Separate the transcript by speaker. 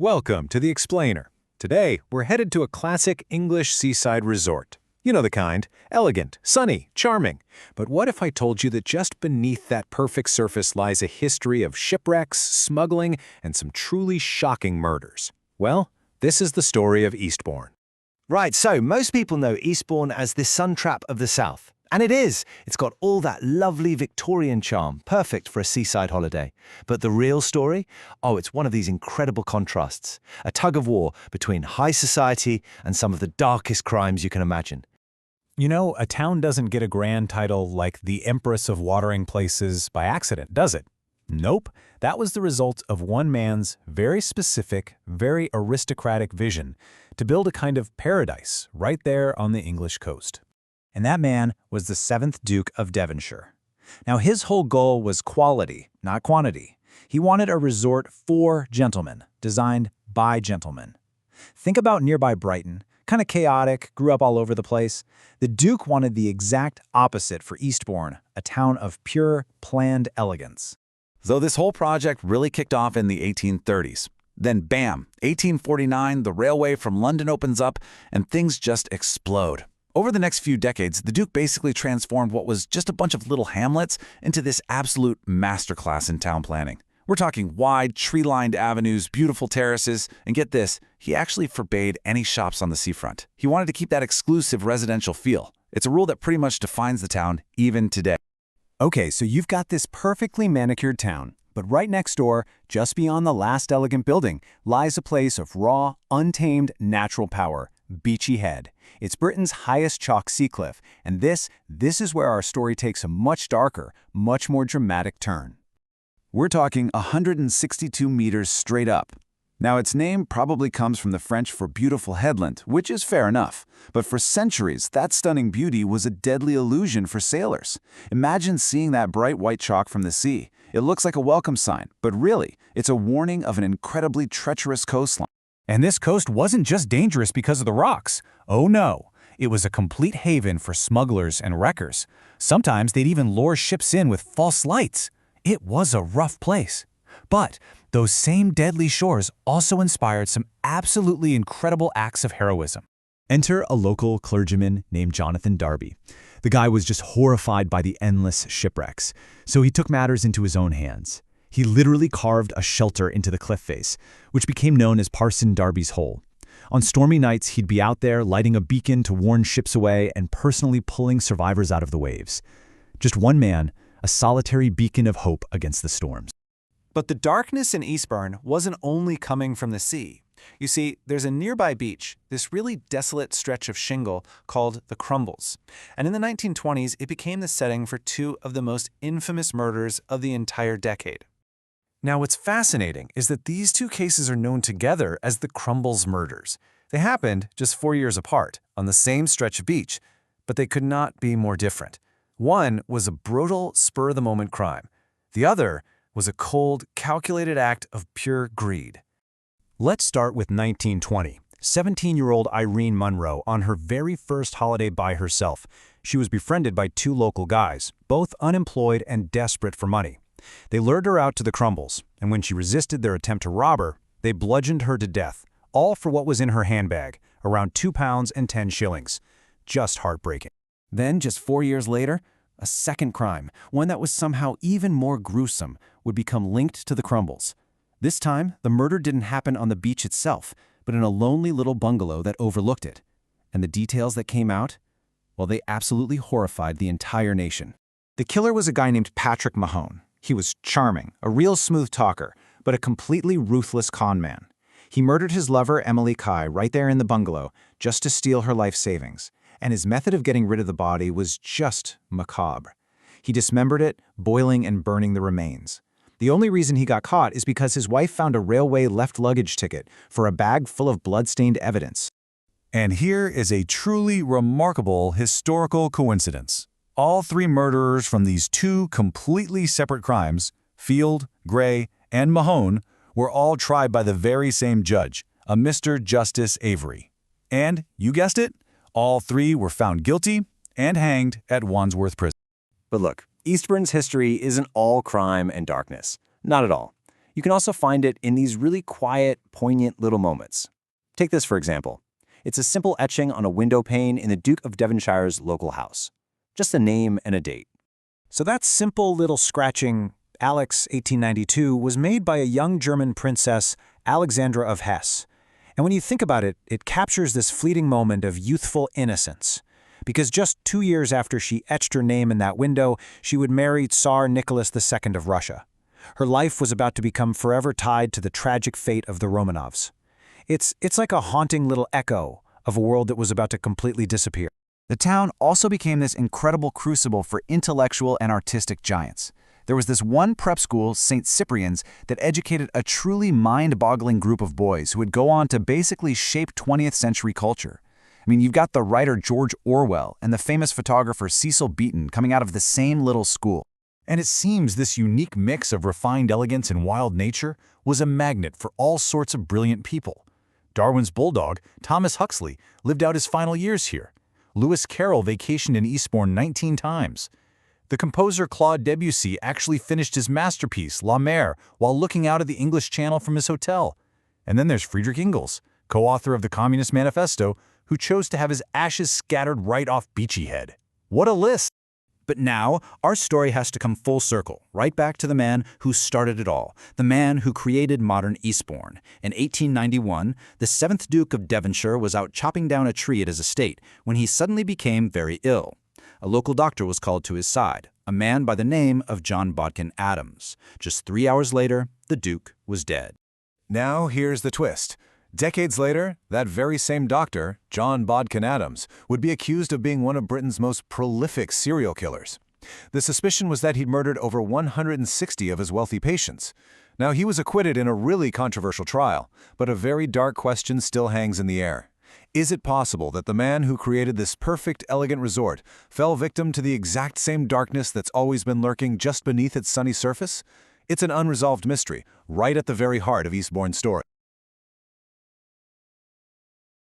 Speaker 1: Welcome to The Explainer. Today, we're headed to a classic English seaside resort. You know the kind, elegant, sunny, charming. But what if I told you that just beneath that perfect surface lies a history of shipwrecks, smuggling, and some truly shocking murders? Well, this is the story of Eastbourne.
Speaker 2: Right, so most people know Eastbourne as the sun trap of the south. And it is. It's got all that lovely Victorian charm, perfect for a seaside holiday. But the real story? Oh, it's one of these incredible contrasts. A tug of war between high society and some of the darkest crimes you can imagine.
Speaker 3: You know, a town doesn't get a grand title like the Empress of Watering Places by accident, does it? Nope. That was the result of one man's very specific, very aristocratic vision to build a kind of paradise right there on the English coast. And that man was the 7th Duke of Devonshire. Now, his whole goal was quality, not quantity. He wanted a resort for gentlemen, designed by gentlemen. Think about nearby Brighton, kind of chaotic, grew up all over the place. The Duke wanted the exact opposite for Eastbourne, a town of pure, planned elegance.
Speaker 4: Though this whole project really kicked off in the 1830s. Then bam, 1849, the railway from London opens up and things just explode. Over the next few decades, the Duke basically transformed what was just a bunch of little hamlets into this absolute masterclass in town planning. We're talking wide, tree-lined avenues, beautiful terraces, and get this, he actually forbade any shops on the seafront. He wanted to keep that exclusive residential feel. It's a rule that pretty much defines the town even today.
Speaker 3: Okay, so you've got this perfectly manicured town, but right next door, just beyond the last elegant building, lies a place of raw, untamed natural power, Beachy Head. It's Britain's highest chalk sea cliff, and this is where our story takes a much darker, much more dramatic turn.
Speaker 5: We're talking 162 meters straight up. Now, its name probably comes from the French for beautiful headland, which is fair enough. But for centuries, that stunning beauty was a deadly illusion for sailors. Imagine seeing that bright white chalk from the sea. It looks like a welcome sign, but really, it's a warning of an incredibly treacherous coastline.
Speaker 3: And this coast wasn't just dangerous because of the rocks. Oh no, it was a complete haven for smugglers and wreckers. Sometimes they'd even lure ships in with false lights. It was a rough place. But those same deadly shores also inspired some absolutely incredible acts of heroism.
Speaker 6: Enter a local clergyman named Jonathan Darby. The guy was just horrified by the endless shipwrecks, so he took matters into his own hands. He literally carved a shelter into the cliff face, which became known as Parson Darby's Hole. On stormy nights, he'd be out there lighting a beacon to warn ships away and personally pulling survivors out of the waves. Just one man, a solitary beacon of hope against the storms.
Speaker 7: But the darkness in Eastbourne wasn't only coming from the sea. You see, there's a nearby beach, this really desolate stretch of shingle called the Crumbles. And in the 1920s, it became the setting for two of the most infamous murders of the entire decade.
Speaker 1: Now, what's fascinating is that these two cases are known together as the Crumbles murders. They happened just 4 years apart, on the same stretch of beach, but they could not be more different. One was a brutal, spur-of-the-moment crime. The other was a cold, calculated act of pure greed.
Speaker 3: Let's start with 1920. 17-year-old Irene Munro on her very first holiday by herself. She was befriended by two local guys, both unemployed and desperate for money. They lured her out to the Crumbles, and when she resisted their attempt to rob her, they bludgeoned her to death, all for what was in her handbag, around 2 pounds and 10 shillings. Just heartbreaking.
Speaker 1: Then, just 4 years later, a second crime, one that was somehow even more gruesome, would become linked to the Crumbles. This time, the murder didn't happen on the beach itself, but in a lonely little bungalow that overlooked it. And the details that came out? Well, they absolutely horrified the entire nation.
Speaker 8: The killer was a guy named Patrick Mahone. He was charming, a real smooth talker, but a completely ruthless con man. He murdered his lover, Emily Kai, right there in the bungalow, just to steal her life savings. And his method of getting rid of the body was just macabre. He dismembered it, boiling and burning the remains. The only reason he got caught is because his wife found a railway left luggage ticket for a bag full of blood-stained evidence.
Speaker 5: And here is a truly remarkable historical coincidence. All three murderers from these two completely separate crimes, Field, Gray, and Mahone, were all tried by the very same judge, a Mr. Justice Avery. And, you guessed it, all three were found guilty and hanged at Wandsworth Prison.
Speaker 2: But look, Eastbourne's history isn't all crime and darkness. Not at all. You can also find it in these really quiet, poignant little moments. Take this for example. It's a simple etching on a window pane in the Duke of Devonshire's local house. Just a name and a date.
Speaker 3: So that simple little scratching, Alex 1892, was made by a young German princess, Alexandra of Hesse. And when you think about it, it captures this fleeting moment of youthful innocence. Because just 2 years after she etched her name in that window, she would marry Tsar Nicholas II of Russia. Her life was about to become forever tied to the tragic fate of the Romanovs. It's like a haunting little echo of a world that was about to completely disappear.
Speaker 4: The town also became this incredible crucible for intellectual and artistic giants. There was this one prep school, St. Cyprian's, that educated a truly mind-boggling group of boys who would go on to basically shape 20th century culture. I mean, you've got the writer George Orwell and the famous photographer Cecil Beaton coming out of the same little school.
Speaker 5: And it seems this unique mix of refined elegance and wild nature was a magnet for all sorts of brilliant people. Darwin's bulldog, Thomas Huxley, lived out his final years here. Lewis Carroll vacationed in Eastbourne 19 times. The composer Claude Debussy actually finished his masterpiece, La Mer, while looking out at the English Channel from his hotel. And then there's Friedrich Engels, co-author of the Communist Manifesto, who chose to have his ashes scattered right off Beachy Head. What a list!
Speaker 9: But now, our story has to come full circle, right back to the man who started it all, the man who created modern Eastbourne. In 1891, the 7th Duke of Devonshire was out chopping down a tree at his estate when he suddenly became very ill. A local doctor was called to his side, a man by the name of John Bodkin Adams. Just 3 hours later, the Duke was dead.
Speaker 1: Now here's the twist. Decades later, that very same doctor, John Bodkin Adams, would be accused of being one of Britain's most prolific serial killers. The suspicion was that he'd murdered over 160 of his wealthy patients. Now, he was acquitted in a really controversial trial, but a very dark question still hangs in the air. Is it possible that the man who created this perfect, elegant resort fell victim to the exact same darkness that's always been lurking just beneath its sunny surface? It's an unresolved mystery, right at the very heart of Eastbourne's story.